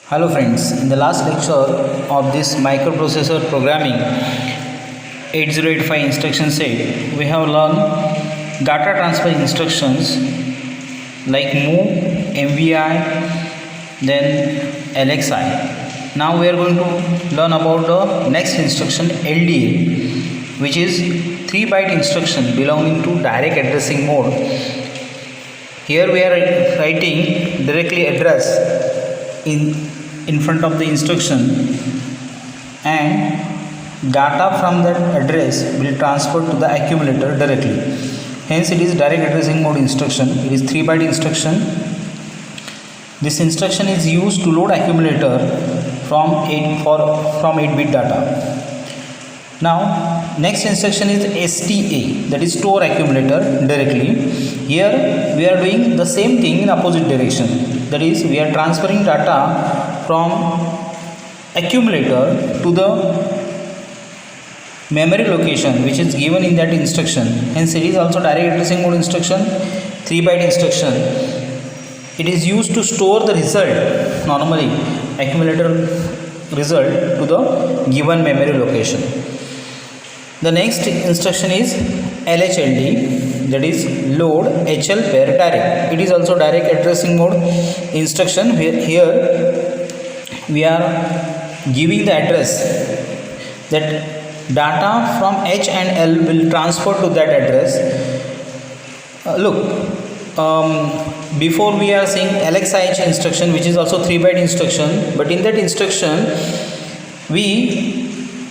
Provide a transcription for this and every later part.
Hello friends, in the last lecture of this microprocessor programming 8085 instruction set, we have learned data transfer instructions like move, MVI, then LXI. Now we are going to learn about the next instruction LDA, which is 3-byte instruction belonging to direct addressing mode. Here we are writing directly address in front of the instruction, and data from that address will transfer to the accumulator directly. Hence it is direct addressing mode instruction. It is 3-byte instruction. This instruction is used to load accumulator from 8-bit data. Now next instruction is STA, that is store accumulator directly. Here we are doing the same thing in opposite direction, that is we are transferring data from accumulator to the memory location which is given in that instruction. Hence it is also direct addressing mode instruction, 3-byte instruction. It is used to store the result, normally accumulator result, to the given memory location. The next instruction is LHLD, that is load HL pair direct. It is also direct addressing mode instruction. Here we are giving the address that data from H and L will transfer to that address. Before we are seeing LXIH instruction, which is also 3-byte instruction, but in that instruction we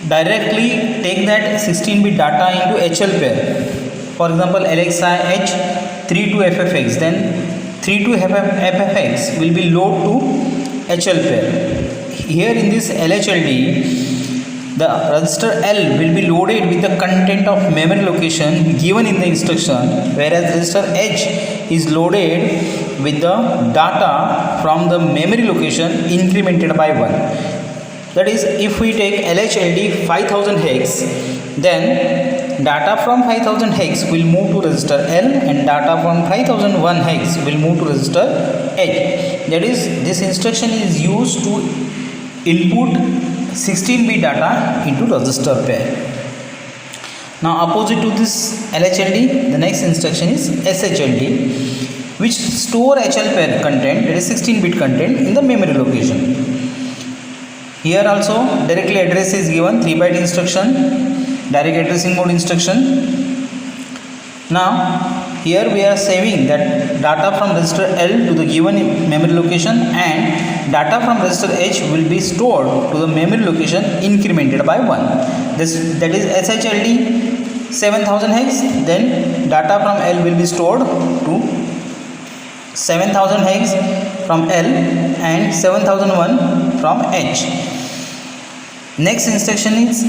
directly take that 16-bit data into HL pair. For example, LXIH 32FFX, then 32FFX will be load to HL pair. Here in this LHLD, the register L will be loaded with the content of memory location given in the instruction, whereas register H is loaded with the data from the memory location incremented by 1. That is, if we take LHLD 5000 hex, then data from 5000 hex will move to register L and data from 5001 hex will move to register H. That is, this instruction is used to input 16-bit data into register pair. Now opposite to this LHLD, the next instruction is SHLD, which store HL pair content, that is 16-bit content, in the memory location. Here also directly address is given, 3-byte instruction, direct addressing mode instruction. Now here we are saving that data from register L to the given memory location, and data from register H will be stored to the memory location incremented by 1. That is SHLD 7000 hex, then data from L will be stored to 7000 hex from L and 7001 from H. Next instruction is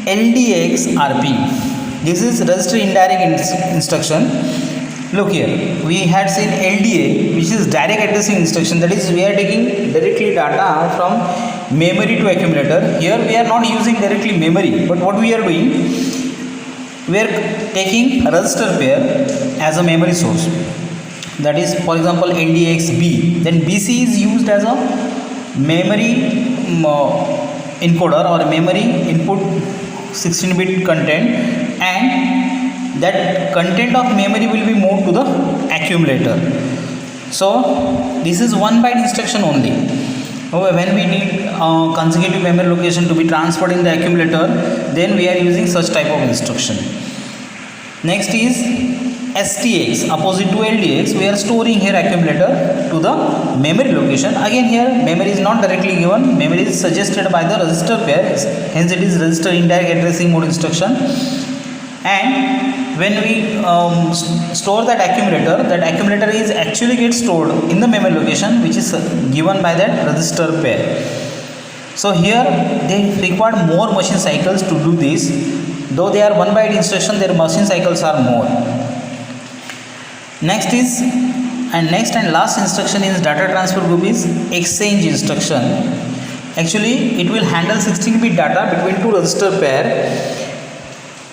LDX RP. This is register indirect instruction. Look here, we had seen LDA, which is direct addressing instruction, that is we are taking directly data from memory to accumulator. Here we are not using directly memory, but what we are doing, we are taking register pair as a memory source. That is, for example, LDXB, then BC is used as a memory encoder or a memory input 16-bit content, and that content of memory will be moved to the accumulator. So this is 1-byte instruction only. When we need consecutive memory location to be transferred in the accumulator, then we are using such type of instruction. Next is STX, opposite to LDX, we are storing here accumulator to the memory location. Again here memory is not directly given, memory is suggested by the register pair, hence it is register indirect addressing mode instruction. And when we store that accumulator is actually gets stored in the memory location which is given by that register pair. So here they require more machine cycles to do this. Though they are 1-byte instruction, their machine cycles are more. Next and last instruction is data transfer group is exchange instruction. Actually it will handle 16-bit data between two register pair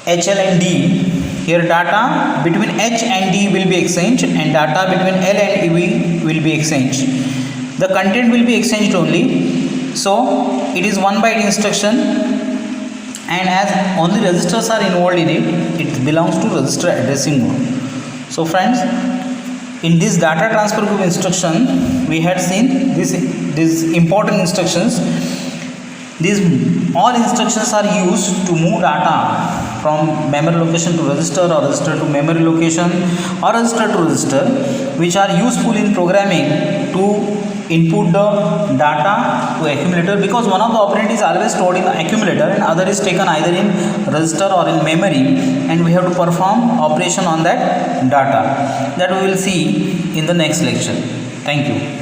HL and D. Here data between H and D will be exchanged and data between L and E will be exchanged. the content will be exchanged only. So it is 1 byte instruction, and as only registers are involved in it, it belongs to register addressing mode. So friends, in this data transfer group instruction, we had seen these important instructions. These all instructions are used to move data from memory location to register, or register to memory location, or register to register, which are useful in programming to input the data to accumulator, because one of the operand is always stored in the accumulator and other is taken either in register or in memory, and we have to perform operation on that data. That we will see in the next lecture. Thank you.